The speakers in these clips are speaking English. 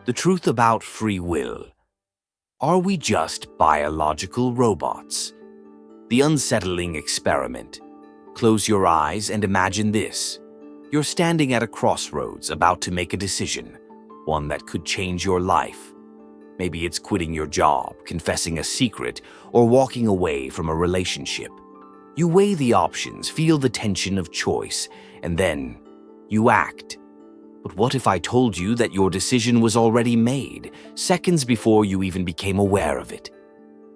The truth about free will. Are we just biological robots? The unsettling experiment. Close your eyes and imagine this. You're standing at a crossroads about to make a decision, one that could change your life. Maybe it's quitting your job, confessing a secret, or walking away from a relationship. You weigh the options, feel the tension of choice, and then you act. But what if I told you that your decision was already made, seconds before you even became aware of it?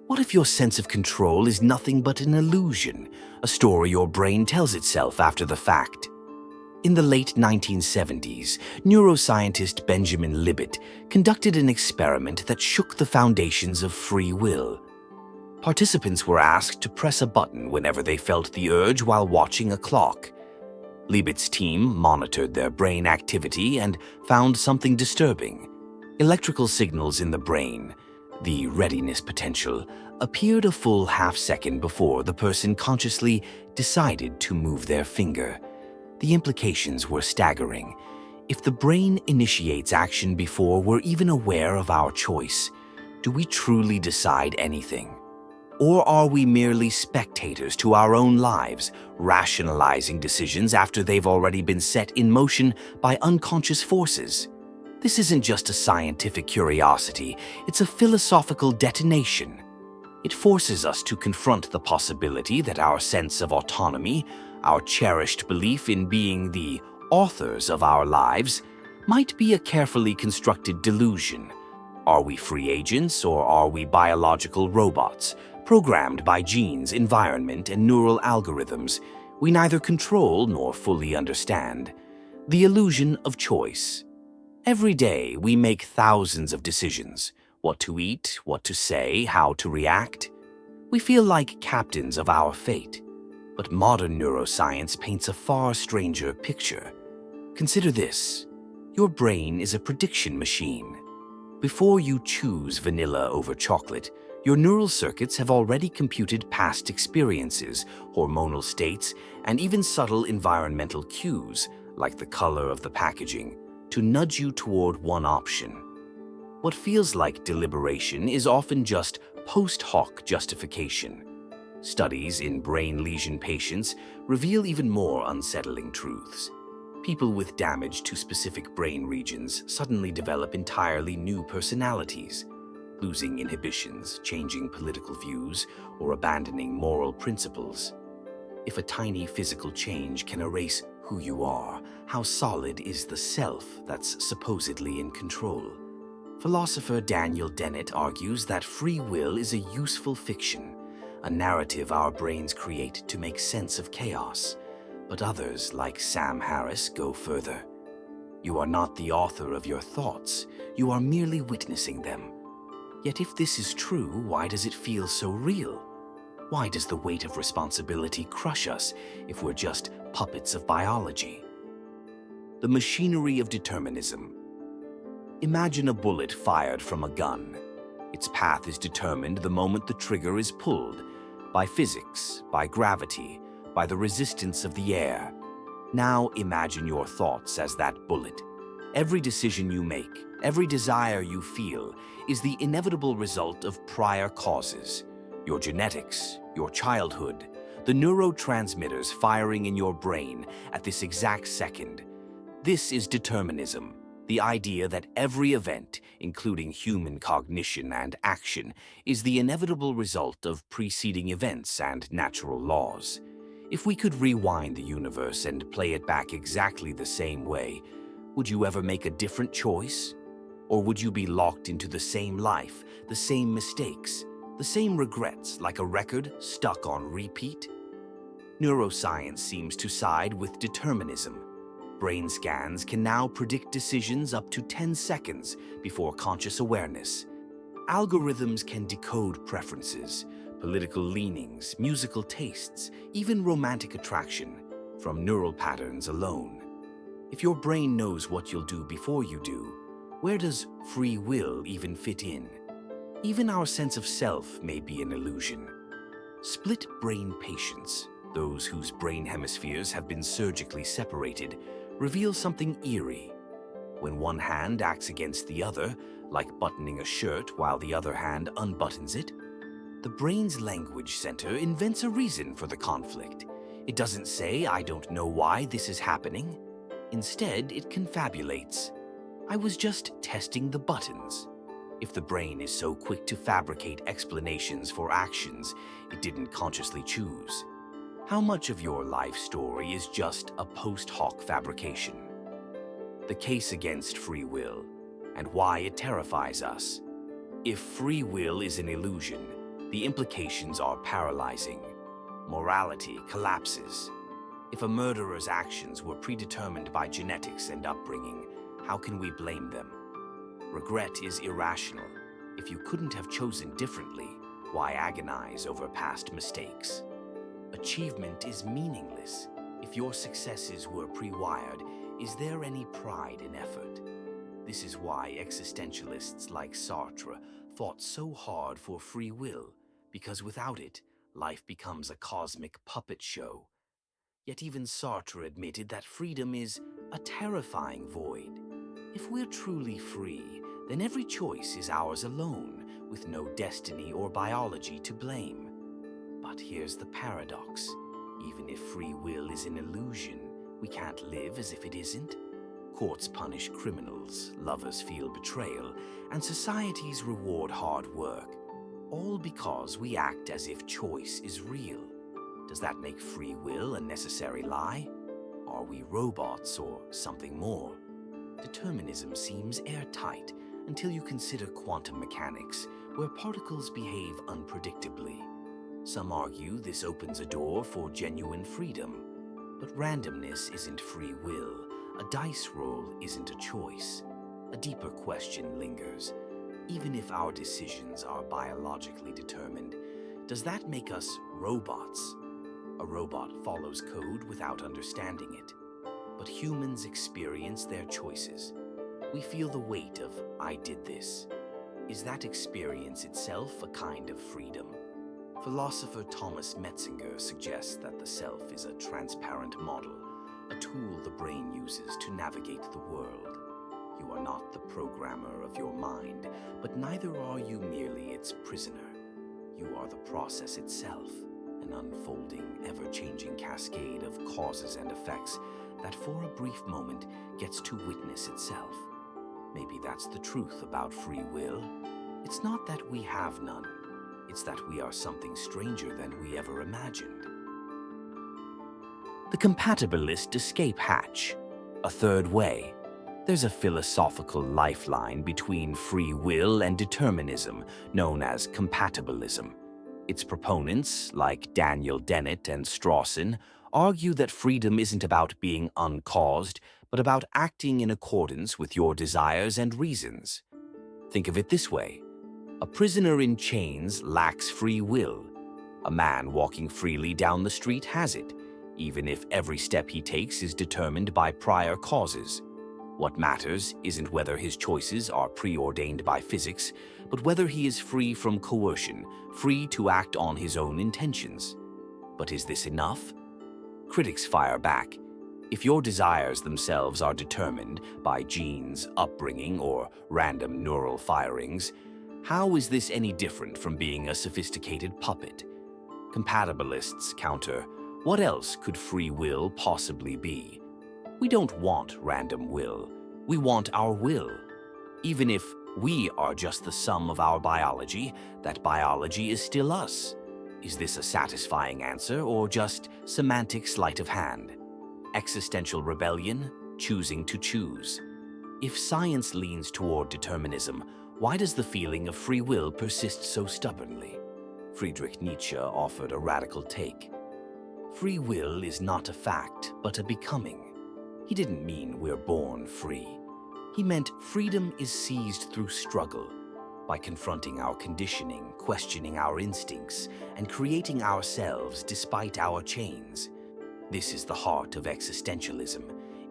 What if your sense of control is nothing but an illusion, a story your brain tells itself after the fact? In the late 1970s, neuroscientist Benjamin Libet conducted an experiment that shook the foundations of free will. Participants were asked to press a button whenever they felt the urge while watching a clock. Libet's team monitored their brain activity and found something disturbing. Electrical signals in the brain, the readiness potential, appeared a full half-second before the person consciously decided to move their finger. The implications were staggering. If the brain initiates action before we're even aware of our choice, do we truly decide anything? Or are we merely spectators to our own lives, rationalizing decisions after they've already been set in motion by unconscious forces? This isn't just a scientific curiosity, it's a philosophical detonation. It forces us to confront the possibility that our sense of autonomy, our cherished belief in being the authors of our lives, might be a carefully constructed delusion. Are we free agents, or are we biological robots, programmed by genes, environment, and neural algorithms we neither control nor fully understand? The illusion of choice. Every day, we make thousands of decisions: what to eat, what to say, how to react. We feel like captains of our fate. But modern neuroscience paints a far stranger picture. Consider this. Your brain is a prediction machine. Before you choose vanilla over chocolate, your neural circuits have already computed past experiences, hormonal states, and even subtle environmental cues, like the color of the packaging, to nudge you toward one option. What feels like deliberation is often just post hoc justification. Studies in brain lesion patients reveal even more unsettling truths. People with damage to specific brain regions suddenly develop entirely new personalities, losing inhibitions, changing political views, or abandoning moral principles. If a tiny physical change can erase who you are, how solid is the self that's supposedly in control? Philosopher Daniel Dennett argues that free will is a useful fiction, a narrative our brains create to make sense of chaos. But others, like Sam Harris, go further. You are not the author of your thoughts, you are merely witnessing them. Yet if this is true, why does it feel so real? Why does the weight of responsibility crush us if we're just puppets of biology? The machinery of determinism. Imagine a bullet fired from a gun. Its path is determined the moment the trigger is pulled, by physics, by gravity, by the resistance of the air. Now imagine your thoughts as that bullet. Every decision you make, every desire you feel, is the inevitable result of prior causes. Your genetics, your childhood, the neurotransmitters firing in your brain at this exact second. This is determinism, the idea that every event, including human cognition and action, is the inevitable result of preceding events and natural laws. If we could rewind the universe and play it back exactly the same way, would you ever make a different choice? Or would you be locked into the same life, the same mistakes, the same regrets, like a record stuck on repeat? Neuroscience seems to side with determinism. Brain scans can now predict decisions up to 10 seconds before conscious awareness. Algorithms can decode preferences, political leanings, musical tastes, even romantic attraction, from neural patterns alone. If your brain knows what you'll do before you do, where does free will even fit in? Even our sense of self may be an illusion. Split brain patients, those whose brain hemispheres have been surgically separated, reveal something eerie. When one hand acts against the other, like buttoning a shirt while the other hand unbuttons it, the brain's language center invents a reason for the conflict. It doesn't say, "I don't know why this is happening." Instead, it confabulates. "I was just testing the buttons." If the brain is so quick to fabricate explanations for actions it didn't consciously choose, how much of your life story is just a post hoc fabrication? The case against free will, and why it terrifies us. If free will is an illusion, the implications are paralyzing. Morality collapses. If a murderer's actions were predetermined by genetics and upbringing, how can we blame them? Regret is irrational. If you couldn't have chosen differently, why agonize over past mistakes? Achievement is meaningless. If your successes were pre-wired, is there any pride in effort? This is why existentialists like Sartre fought so hard for free will, because without it, life becomes a cosmic puppet show. Yet even Sartre admitted that freedom is a terrifying void. If we're truly free, then every choice is ours alone, with no destiny or biology to blame. But here's the paradox. Even if free will is an illusion, we can't live as if it isn't. Courts punish criminals, lovers feel betrayal, and societies reward hard work, all because we act as if choice is real. Does that make free will a necessary lie? Are we robots or something more? Determinism seems airtight until you consider quantum mechanics, where particles behave unpredictably. Some argue this opens a door for genuine freedom. But randomness isn't free will. A dice roll isn't a choice. A deeper question lingers. Even if our decisions are biologically determined, does that make us robots? A robot follows code without understanding it. But humans experience their choices. We feel the weight of, "I did this." Is that experience itself a kind of freedom? Philosopher Thomas Metzinger suggests that the self is a transparent model, a tool the brain uses to navigate the world. You are not the programmer of your mind, but neither are you merely its prisoner. You are the process itself, an unfolding, ever-changing cascade of causes and effects that for a brief moment gets to witness itself. Maybe that's the truth about free will. It's not that we have none. It's that we are something stranger than we ever imagined. The compatibilist escape hatch. A third way. There's a philosophical lifeline between free will and determinism, known as compatibilism. Its proponents, like Daniel Dennett and Strawson, argue that freedom isn't about being uncaused, but about acting in accordance with your desires and reasons. Think of it this way. A prisoner in chains lacks free will. A man walking freely down the street has it, even if every step he takes is determined by prior causes. What matters isn't whether his choices are preordained by physics, but whether he is free from coercion, free to act on his own intentions. But is this enough? Critics fire back. If your desires themselves are determined by genes, upbringing, or random neural firings, how is this any different from being a sophisticated puppet? Compatibilists counter, what else could free will possibly be? We don't want random will. We want our will. Even if we are just the sum of our biology, that biology is still us. Is this a satisfying answer or just semantic sleight of hand? Existential rebellion, choosing to choose. If science leans toward determinism, why does the feeling of free will persist so stubbornly? Friedrich Nietzsche offered a radical take. Free will is not a fact, but a becoming. He didn't mean we're born free. He meant freedom is seized through struggle, by confronting our conditioning, questioning our instincts, and creating ourselves despite our chains. This is the heart of existentialism.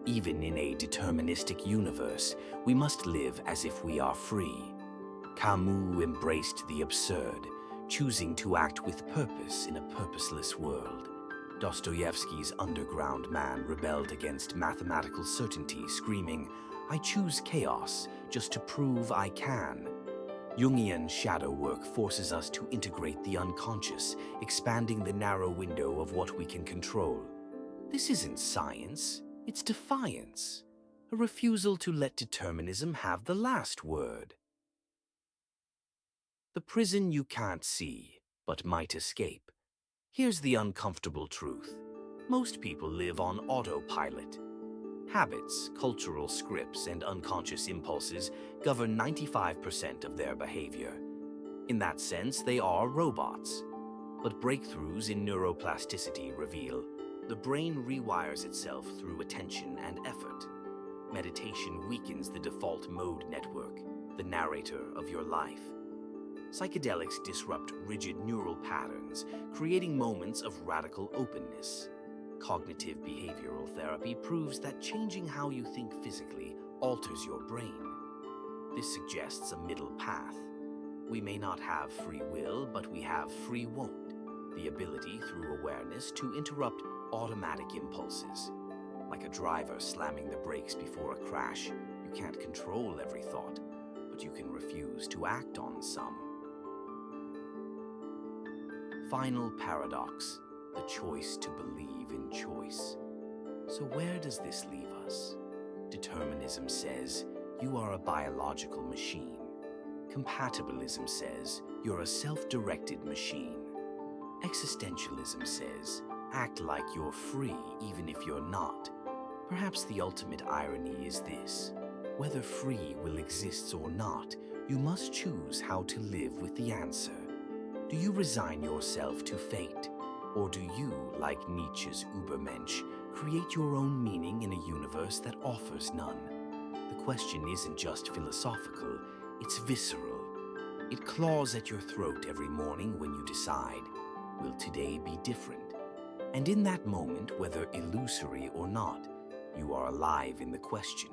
Even in a deterministic universe, we must live as if we are free. Camus embraced the absurd, choosing to act with purpose in a purposeless world. Dostoevsky's underground man rebelled against mathematical certainty, screaming, I choose chaos just to prove I can. Jungian shadow work forces us to integrate the unconscious, expanding the narrow window of what we can control. This isn't science, it's defiance. A refusal to let determinism have the last word. The prison you can't see, but might escape. Here's the uncomfortable truth. Most people live on autopilot. Habits, cultural scripts, and unconscious impulses govern 95% of their behavior. In that sense, they are robots. But breakthroughs in neuroplasticity reveal the brain rewires itself through attention and effort. Meditation weakens the default mode network, the narrator of your life. Psychedelics disrupt rigid neural patterns, creating moments of radical openness. Cognitive behavioral therapy proves that changing how you think physically alters your brain. This suggests a middle path. We may not have free will, but we have free won't, the ability through awareness to interrupt automatic impulses. Like a driver slamming the brakes before a crash, you can't control every thought, but you can refuse to act on some. Final paradox, the choice to believe in choice. So where does this leave us? Determinism says you are a biological machine. Compatibilism says you're a self-directed machine. Existentialism says act like you're free even if you're not. Perhaps the ultimate irony is this. Whether free will exists or not, you must choose how to live with the answer. Do you resign yourself to fate? Or do you, like Nietzsche's Übermensch, create your own meaning in a universe that offers none? The question isn't just philosophical, it's visceral. It claws at your throat every morning when you decide, will today be different? And in that moment, whether illusory or not, you are alive in the question.